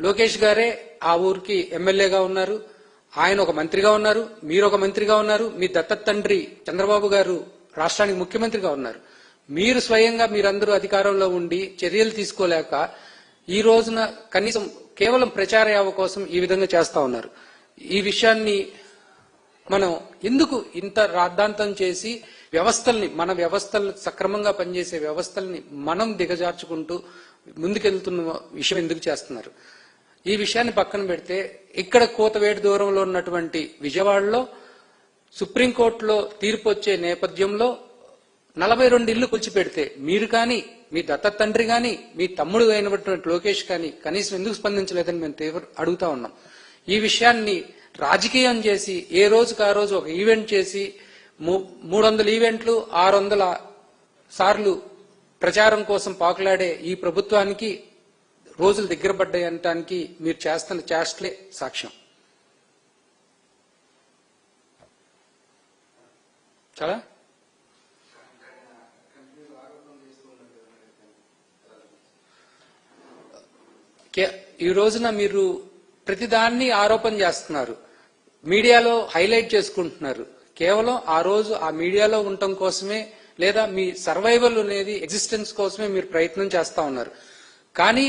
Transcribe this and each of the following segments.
లోకేష్ గారే ఆ ఊరికి ఎమ్మెల్యేగా ఉన్నారు, ఆయన ఒక మంత్రిగా ఉన్నారు, మీరు ఒక మంత్రిగా ఉన్నారు, మీ దత్తత తండ్రి చంద్రబాబు గారు రాష్ట్రానికి ముఖ్యమంత్రిగా ఉన్నారు. మీరు స్వయంగా మీరందరూ అధికారంలో ఉండి చర్యలు తీసుకోలేక ఈ రోజున కనీసం కేవలం ప్రచార యావ కోసం ఈ విధంగా చేస్తా ఉన్నారు. ఈ విషయాన్ని మనం ఎందుకు ఇంత రాద్ధాంతం చేసి వ్యవస్థల్ని, మన వ్యవస్థలు సక్రమంగా పనిచేసే వ్యవస్థల్ని మనం దిగజార్చుకుంటూ ముందుకెళ్తున్న విషయం ఎందుకు చేస్తున్నారు? ఈ విషయాన్ని పక్కన పెడితే ఇక్కడ కోతవేటు దూరంలో ఉన్నటువంటి విజయవాడలో సుప్రీంకోర్టులో తీర్పు వచ్చే నేపథ్యంలో 42 ఇళ్లు కూల్చిపెడితే మీరు కానీ, మీ దత్తత తండ్రి కానీ, మీ తమ్ముడు అయినటువంటి లోకేష్ కానీ కనీసం ఎందుకు స్పందించలేదని మేము అడుగుతా ఉన్నాం. ఈ విషయాన్ని రాజకీయం చేసి ఏ రోజుకు ఆ రోజు ఒక ఈవెంట్ చేసి 300 ఈవెంట్లు 600 సార్లు ప్రచారం కోసం పాకులాడే ఈ ప్రభుత్వానికి రోజులు దగ్గర పడ్డాయి అనటానికి మీరు చేస్తున్న చేష్టలే సాక్ష్యం. చాలా ఈ రోజున మీరు ప్రతిదాన్ని ఆరోపణ చేస్తున్నారు, మీడియాలో హైలైట్ చేసుకుంటున్నారు. కేవలం ఆ రోజు ఆ మీడియాలో ఉండటం కోసమే లేదా మీ సర్వైవల్ అనేది ఎగ్జిస్టెన్స్ కోసమే మీరు ప్రయత్నం చేస్తా ఉన్నారు. కానీ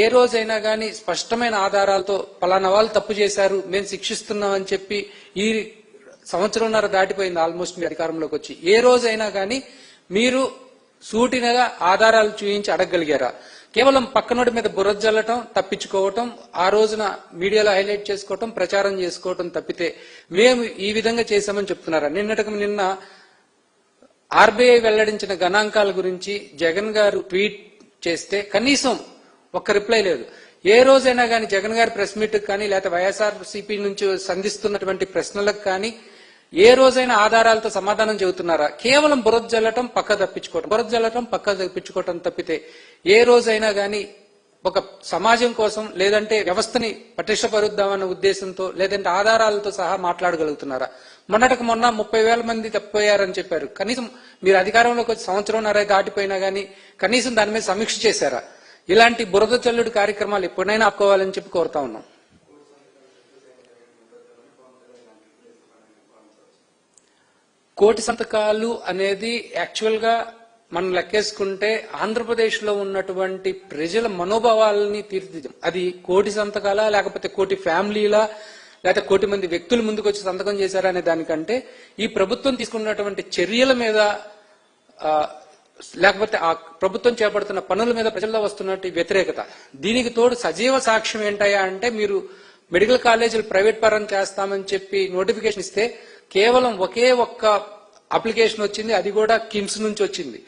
ఏ రోజైనా కానీ స్పష్టమైన ఆధారాలతో పలానా వాళ్ళు తప్పు చేశారు, మేము శిక్షిస్తున్నామని చెప్పి ఈ సంవత్సరంన్నర దాటిపోయింది ఆల్మోస్ట్ మీ అధికారంలోకి వచ్చి, ఏ రోజైనా కానీ మీరు సూటినగా ఆధారాలు చూపించి అడగగలిగారా? కేవలం పక్కనోడి మీద బురద జల్లటం, తప్పించుకోవటం, ఆ రోజున మీడియాలో హైలైట్ చేసుకోవటం, ప్రచారం చేసుకోవటం తప్పితే మేము ఈ విధంగా చేశామని చెప్తున్నారా? నిన్న ఆర్బీఐ వెల్లడించిన గణాంకాల గురించి జగన్ గారు ట్వీట్ చేస్తే కనీసం ఒక్క రిప్లై లేదు. ఏ రోజైనా కానీ జగన్ గారి ప్రెస్ మీట్ కానీ లేకపోతే వైఎస్ఆర్సీపీ నుంచి సంధిస్తున్నటువంటి ప్రశ్నలకు కానీ ఏ రోజైనా ఆధారాలతో సమాధానం చెబుతున్నారా? కేవలం బురద జల్లటం, పక్క తప్పించుకోవటం, బురద జల్లటం, పక్క తప్పించుకోవటం తప్పితే ఏ రోజైనా కానీ ఒక సమాజం కోసం లేదంటే వ్యవస్థని పటిష్టపరుద్దామన్న ఉద్దేశంతో లేదంటే ఆధారాలతో సహా మాట్లాడగలుగుతున్నారా? మొన్నటికి మొన్న 30,000 మంది తప్పిపోయారని చెప్పారు. కనీసం మీరు అధికారంలోకి వచ్చి సంవత్సరంన్నర దాటిపోయినా కానీ కనీసం దాని మీద సమీక్ష చేశారా? ఇలాంటి బురద చల్లుడు కార్యక్రమాలు ఎప్పుడైనా ఆపుకోవాలని చెప్పి కోరుతా ఉన్నాం. కోటి సంతకాలు అనేది యాక్చువల్ గా మనం లెక్కేసుకుంటే ఆంధ్రప్రదేశ్ లో ఉన్నటువంటి ప్రజల మనోభావాలని తీర్చిదిద్దాం. అది కోటి సంతకాలా లేకపోతే కోటి ఫ్యామిలీలా లేకపోతే కోటి మంది వ్యక్తులు ముందుకు వచ్చి సంతకం చేశారా అనే దానికంటే ఈ ప్రభుత్వం తీసుకున్నటువంటి చర్యల మీద లేకపోతే ఆ ప్రభుత్వం చేపడుతున్న పనుల మీద ప్రజల్లో వస్తున్నట్టు వ్యతిరేకత, దీనికి తోడు సజీవ సాక్ష్యం ఏంటయ్యా అంటే మీరు మెడికల్ కాలేజీలు ప్రైవేట్ పరం చేస్తామని చెప్పి నోటిఫికేషన్ ఇస్తే కేవలం ఒకే ఒక్క అప్లికేషన్ వచ్చింది, అది కూడా కిమ్స్ నుంచి వచ్చింది.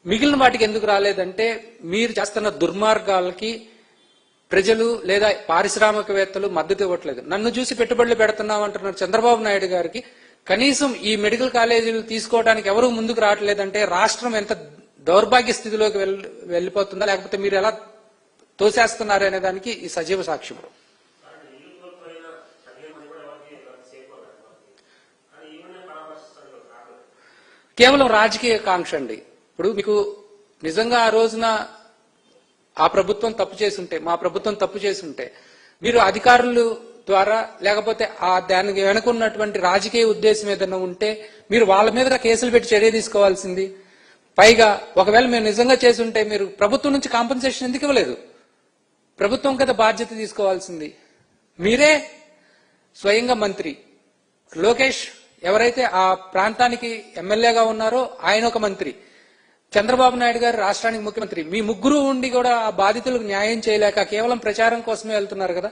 మిగిలిన వాటికి ఎందుకు రాలేదంటే మీరు చేస్తున్న దుర్మార్గాలకి ప్రజలు లేదా పారిశ్రామికవేత్తలు మద్దతు ఇవ్వట్లేదు. నన్ను చూసి పెట్టుబడులు పెడుతున్నామంటున్నారు చంద్రబాబు నాయుడు గారికి కనీసం ఈ మెడికల్ కాలేజీలు తీసుకోవడానికి ఎవరూ ముందుకు రావట్లేదంటే రాష్ట్రం ఎంత దౌర్భాగ్య స్థితిలోకి వెళ్ళిపోతుందా లేకపోతే మీరు ఎలా తోసేస్తున్నారు అనే దానికి ఈ సజీవ సాక్ష్యం. కేవలం రాజకీయ కాంక్ష అండి. ఇప్పుడు మీకు నిజంగా ఆ రోజున ఆ ప్రభుత్వం తప్పు చేసుంటే, మా ప్రభుత్వం తప్పు చేసుంటే మీరు అధికారులు ద్వారా లేకపోతే దానికి వెనుకున్నటువంటి రాజకీయ ఉద్దేశం ఏదైనా ఉంటే మీరు వాళ్ళ మీద కేసులు పెట్టి చర్య తీసుకోవాల్సింది. పైగా ఒకవేళ మేము నిజంగా చేసుంటే మీరు ప్రభుత్వం నుంచి కాంపెన్సేషన్ ఎందుకు ఇవ్వలేదు? ప్రభుత్వం కదా బాధ్యత తీసుకోవాల్సింది. మీరే స్వయంగా మంత్రి లోకేష్ ఎవరైతే ఆ ప్రాంతానికి ఎమ్మెల్యేగా ఉన్నారో ఆయన ఒక మంత్రి, చంద్రబాబు నాయుడు గారు రాష్ట్రానికి ముఖ్యమంత్రి, మీ ముగ్గురు ఉండి కూడా ఆ బాధితులకు న్యాయం చేయలేక కేవలం ప్రచారం కోసమే వెళ్తున్నారు కదా.